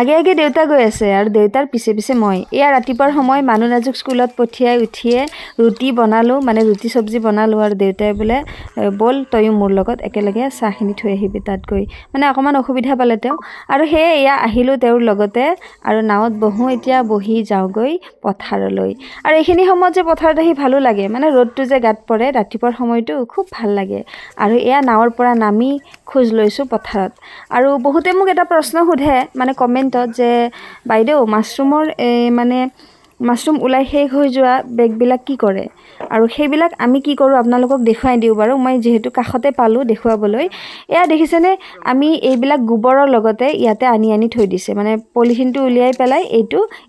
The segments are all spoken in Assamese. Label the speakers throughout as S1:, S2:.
S1: আগে আগে দেউতা গৈ আছে আৰু দেউতাৰ পিছে পিছে মই। এয়া ৰাতিপুৱাৰ সময় মানুহ নাজুক স্কুলত পঠিয়াই উঠিয়ে ৰুটি বনালোঁ, মানে ৰুটি চব্জি বনালোঁ আৰু দেউতাই বোলে ব'ল তয়ো মোৰ লগত একেলগে চাহখিনি থৈ আহিবি তাত গৈ, মানে অকণমান অসুবিধা পালে তেওঁ। আৰু সেয়ে এয়া আহিলোঁ তেওঁৰ লগতে আৰু নাৱত বহোঁ, এতিয়া বহি যাওঁগৈ পথাৰলৈ। আৰু এইখিনি সময়ত যে পথাৰত আহি ভালো লাগে, মানে ৰ'দটো যে গাত পৰে ৰাতিপুৱাৰ সময়টো খুব ভাল লাগে। আৰু এয়া নাৱৰ পৰা নামি খোজ লৈছোঁ পথাৰত। আৰু বহুতে মোক এটা প্ৰশ্ন সোধে মানে কমেণ্টত যে বাইদেউ মাছৰুম ওলাই শেষ হৈ যোৱা বেগবিলাক কি কৰে? আৰু সেইবিলাক আমি কি কৰোঁ আপোনালোকক দেখুৱাই দিওঁ বাৰু, মই যিহেতু কাষতে পালোঁ দেখুৱাবলৈ। এয়া দেখিছেনে, আমি এইবিলাক গোবৰৰ লগতে ইয়াতে আনি থৈ দিছে, মানে পলিথিনটো উলিয়াই পেলাই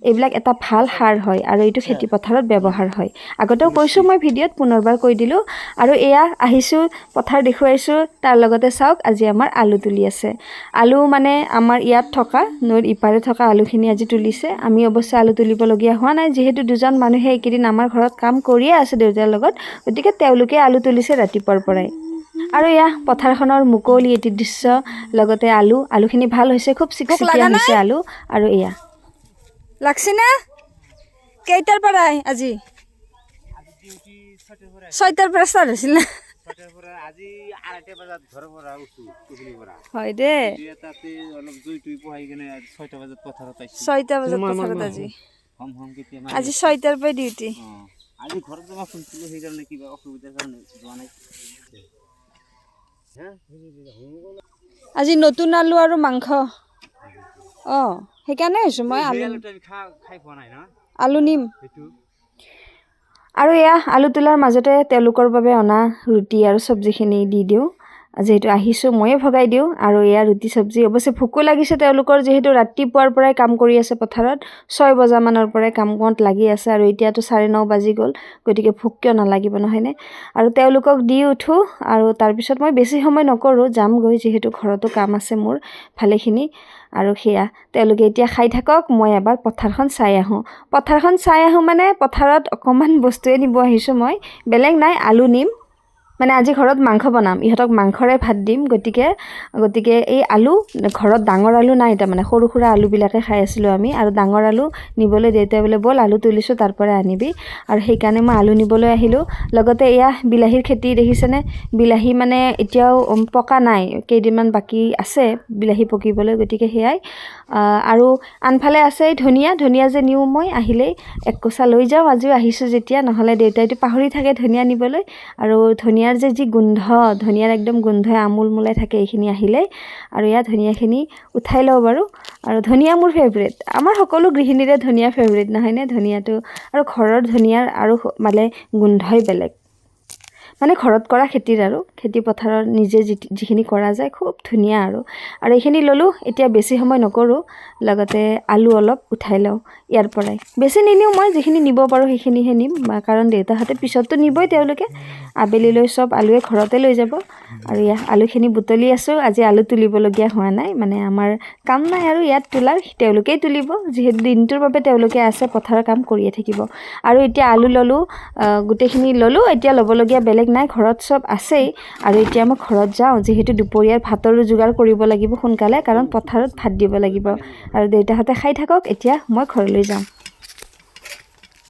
S1: এইবিলাক এটা ভাল সাৰ হয় আৰু এইটো খেতি পথাৰত ব্যৱহাৰ হয়। আগতেও কৈছোঁ মই ভিডিঅ'ত, পুনৰবাৰ কৈ দিলোঁ। আৰু এয়া আহিছোঁ পথাৰ দেখুৱাইছোঁ, তাৰ লগতে চাওক আজি আমাৰ আলু তুলি আছে। আলু মানে আমাৰ ইয়াত থকা নৈৰ ইপাৰে থকা আলুখিনি আজি তুলিছে। আমি অৱশ্যে আলু তুলিবলগীয়া হোৱা নাই, যিহেতু দুজন মানুহে এইকেইদিন আমাৰ ঘৰত কাম কৰিয়ে আছে দেউতাৰ লগত, গতিকে তেওঁলোকে আলু তুলিছে ৰাতিপুৱাৰ পৰাই। আৰু এয়া পথাৰখনৰ মুকলি এটি দৃশ্য, লগতে আলুখিনি ভাল হৈছে, খুব চিকচিকীয়া হৈছে আলু। আৰু এয়া লাগছে না কেইটাৰ পৰাই আজি 6টাৰ পৰা ষ্টাৰ্ট হৈছিল না? হয় দে, 6টা বজাত পথাৰত আজি 6টাৰ পৰা ডিউটি। আজি নতুন আলু আৰু মাংস। সেইকাৰণে হৈছোঁ মই আলু নিম। আৰু এয়া আলু তোলাৰ মাজতে তেওঁলোকৰ বাবে অনা ৰুটি আৰু চব্জিখিনি দি দিওঁ, যিহেতু আহিছোঁ ময়ে ভগাই দিওঁ। আৰু এয়া ৰুটি চব্জি, অৱশ্যে ভোকো লাগিছে তেওঁলোকৰ, যিহেতু ৰাতিপুৱাৰ পৰাই কাম কৰি আছে পথাৰত, 6 বজামানৰ পৰাই কামত লাগি আছে আৰু এতিয়াতো 9:30 বাজি গ'ল, গতিকে ভোক কিয় নালাগিব নহয়নে? আৰু তেওঁলোকক দি উঠোঁ আৰু তাৰপিছত মই বেছি সময় নকৰোঁ, যামগৈ, যিহেতু ঘৰতো কাম আছে মোৰ ভালেখিনি। আৰু সেয়া তেওঁলোকে এতিয়া খাই থাকক, মই এবাৰ পথাৰখন চাই আহোঁ। মানে পথাৰত অকণমান বস্তুৱে নিব আহিছোঁ মই, বেলেগ নাই, আলু নিম। মানে আজি ঘৰত মাংস বনাম, ইহঁতক মাংসৰে ভাত দিম, গতিকে এই আলু ঘৰত ডাঙৰ আলু নাই, তাৰমানে সৰু সুৰা আলুবিলাকে খাই আছিলোঁ আমি। আৰু ডাঙৰ আলু নিবলৈ দেউতাই বোলে ব'ল আলু তুলিছোঁ তাৰ পৰা আনিবি, আৰু সেইকাৰণে মই আলু নিবলৈ আহিলোঁ। লগতে এয়া বিলাহীৰ খেতি দেখিছেনে, বিলাহী মানে এতিয়াও পকা নাই, কেইদিনমান বাকী আছে বিলাহী পকিবলৈ, গতিকে সেয়াই। আৰু আনফালে আছে ধনিয়া যে নিওঁ মই আহিলেই, এক কোচা লৈ যাওঁ। আজিও আহিছোঁ যেতিয়া, নহ'লে দেউতাইতো পাহৰি থাকে ধনিয়া নিবলৈ। আৰু ধনিয়াৰ যে যি গোন্ধ, ধনিয়াৰ একদম গোন্ধই আমোলমোলাই থাকে এইখিনি আহিলেই। আৰু এয়া ধনিয়াখিনি উঠাই লওঁ বাৰু। আৰু ধনিয়া মোৰ ফেভৰেট, আমাৰ সকলো গৃহিণীৰে ধনিয়া ফেভৰেট নহয়নে? ধনিয়াটো আৰু ঘৰৰ ধনিয়াৰ আৰু মানে গোন্ধই বেলেগ, মানে ঘৰত কৰা খেতিৰ আৰু খেতি পথাৰৰ নিজে যিখিনি কৰা যায় খুব ধুনীয়া। আৰু এইখিনি ল'লোঁ, এতিয়া বেছি সময় নকৰোঁ, লগতে আলু অলপ উঠাই লওঁ ইয়াৰ পৰাই। বেছি নিনিওঁ মই, যিখিনি নিব পাৰোঁ সেইখিনিহে নিম, কাৰণ দেউতাহঁতে পিছততো নিবই, তেওঁলোকে আবেলিলৈ চব আলুৱে ঘৰতে লৈ যাব। আৰু ইয়াত আলুখিনি বুটলি আছোঁ, আজি আলু তুলিবলগীয়া হোৱা নাই, মানে আমাৰ কাম নাই আৰু ইয়াত তোলাৰ, তেওঁলোকেই তুলিব, যিহেতু দিনটোৰ বাবে তেওঁলোকে আছে পথাৰৰ কাম কৰিয়ে থাকিব। আৰু এতিয়া আলু ল'লোঁ, গোটেইখিনি ল'লোঁ, এতিয়া ল'বলগীয়া বেলেগ নাই, ঘৰত চব আছেই। আৰু এতিয়া মই ঘৰত যাওঁ, যিহেতু দুপৰীয়াৰ ভাতৰো যোগাৰ কৰিব লাগিব সোনকালে, কাৰণ পথাৰত ভাত দিব লাগিব। আৰু দেউতাহঁতে খাই থাকক, এতিয়া মই ঘৰলৈ যাওঁ।